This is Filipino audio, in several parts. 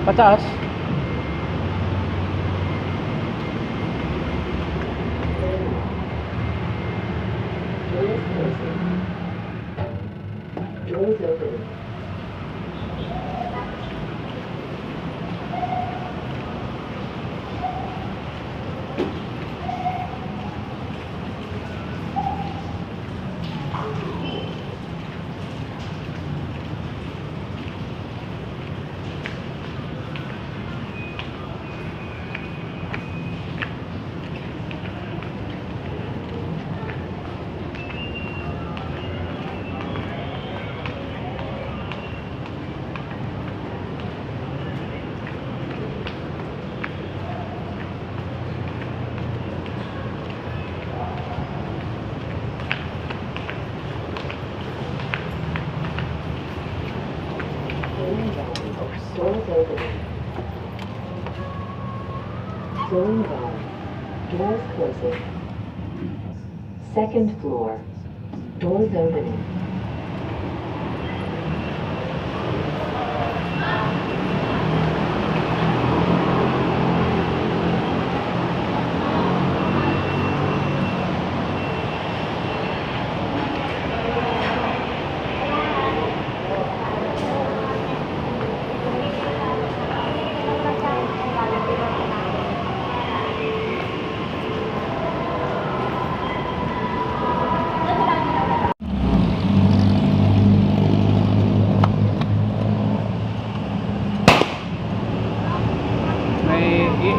Pataas. Doors open. Doors opening. Slowing down. Doors closing. Second floor. Doors opening.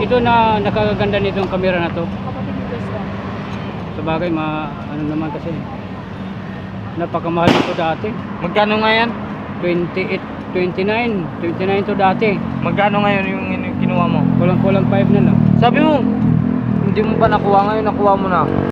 Ito na nakakaganda nitong camera na to. Kapatid ni Gusto. Sabagay, ano naman kasi. Napakamahal ito dati. Magkano nga yan? 28, 29. 29 to dati. Magkano ngayon yung kinuha mo? Kulang-kulang 5 na lang. Sabi mo, hindi mo pa nakuha ngayon, nakuha mo na.